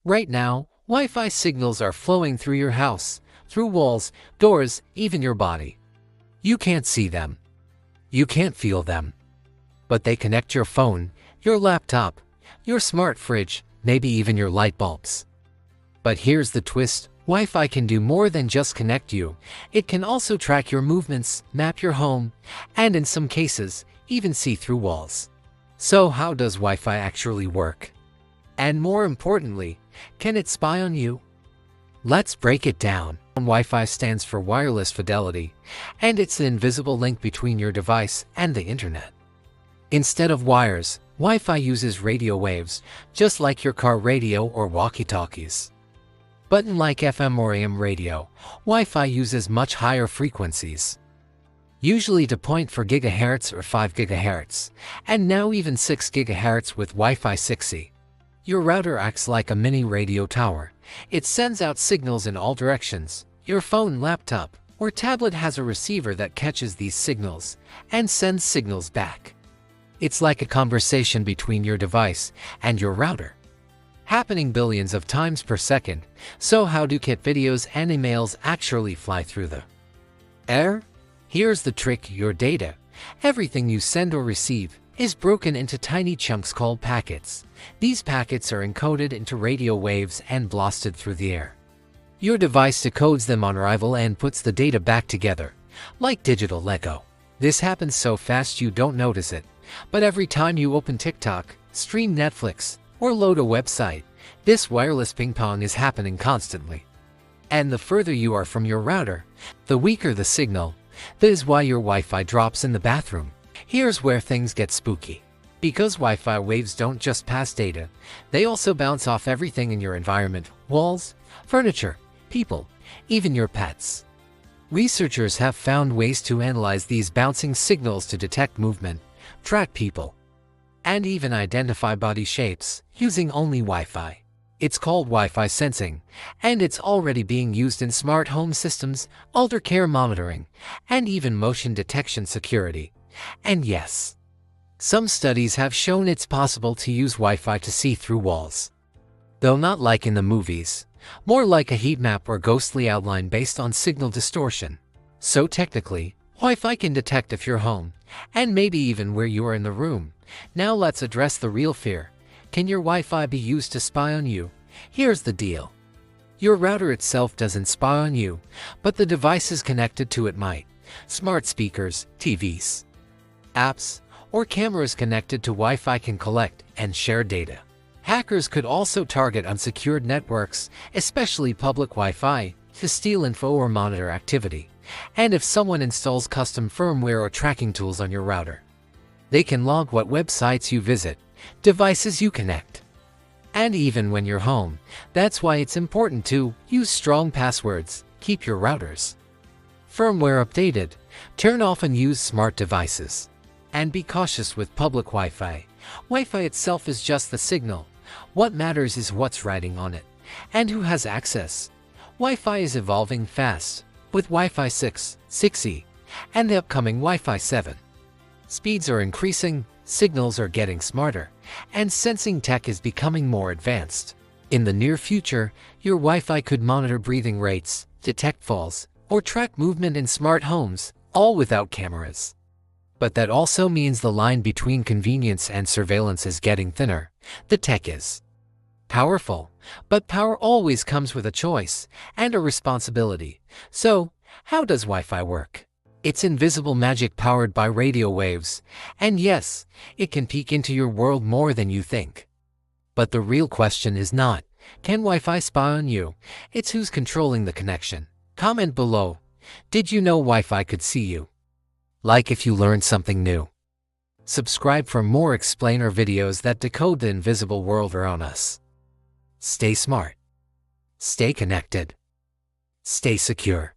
Right now, Wi-Fi signals are flowing through your house, through walls, doors, even your body. You can't see them. You can't feel them. But they connect your phone, your laptop, your smart fridge, maybe even your light bulbs. But here's the twist. Wi-Fi can do more than just connect you. It can also track your movements, map your home, and in some cases, even see through walls. So how does Wi-Fi actually work? And more importantly, can it spy on you? Let's break it down. Wi-Fi stands for wireless fidelity, and it's the invisible link between your device and the internet. Instead of wires, Wi-Fi uses radio waves, just like your car radio or walkie-talkies. But unlike FM or AM radio, Wi-Fi uses much higher frequencies, usually to 0.4 GHz or 5 GHz, and now even 6 GHz with Wi-Fi 6E. Your router acts like a mini radio tower. It sends out signals in all directions. Your phone, laptop, or tablet has a receiver that catches these signals and sends signals back. It's like a conversation between your device and your router, happening billions of times per second. So how do cat videos and emails actually fly through the air? Here's the trick: your data, everything you send or receive, is broken into tiny chunks called packets. These packets are encoded into radio waves and blasted through the air. Your device decodes them on arrival and puts the data back together, like digital Lego. This happens so fast you don't notice it, but every time you open TikTok, stream Netflix, or load a website, this wireless ping pong is happening constantly. And the further you are from your router, the weaker the signal. That is why your Wi-Fi drops in the bathroom. Here's where things get spooky. Because Wi-Fi waves don't just pass data, they also bounce off everything in your environment: walls, furniture, people, even your pets. Researchers have found ways to analyze these bouncing signals to detect movement, track people, and even identify body shapes using only Wi-Fi. It's called Wi-Fi sensing, and it's already being used in smart home systems, elder care monitoring, and even motion detection security. And yes, some studies have shown it's possible to use Wi-Fi to see through walls. Though not like in the movies, more like a heat map or ghostly outline based on signal distortion. So technically, Wi-Fi can detect if you're home, and maybe even where you are in the room. Now let's address the real fear. Can your Wi-Fi be used to spy on you? Here's the deal. Your router itself doesn't spy on you, but the devices connected to it might. Smart speakers, TVs, apps, or cameras connected to Wi-Fi can collect and share data. Hackers could also target unsecured networks, especially public Wi-Fi, to steal info or monitor activity. And if someone installs custom firmware or tracking tools on your router, they can log what websites you visit, devices you connect, and even when you're home. That's why it's important to use strong passwords, keep your routers firmware updated, turn off and use smart devices, and be cautious with public Wi-Fi. Wi-Fi itself is just the signal. What matters is what's riding on it and who has access. Wi-Fi is evolving fast, with Wi-Fi 6, 6E, and the upcoming Wi-Fi 7. Speeds are increasing, signals are getting smarter, and sensing tech is becoming more advanced. In the near future, your Wi-Fi could monitor breathing rates, detect falls, or track movement in smart homes, all without cameras. But that also means the line between convenience and surveillance is getting thinner. The tech is powerful, but power always comes with a choice and a responsibility. So, how does Wi-Fi work? It's invisible magic powered by radio waves, and yes, it can peek into your world more than you think. But the real question is not, can Wi-Fi spy on you? It's who's controlling the connection. Comment below. Did you know Wi-Fi could see you? Like if you learned something new. Subscribe for more explainer videos that decode the invisible world around us. Stay smart. Stay connected. Stay secure.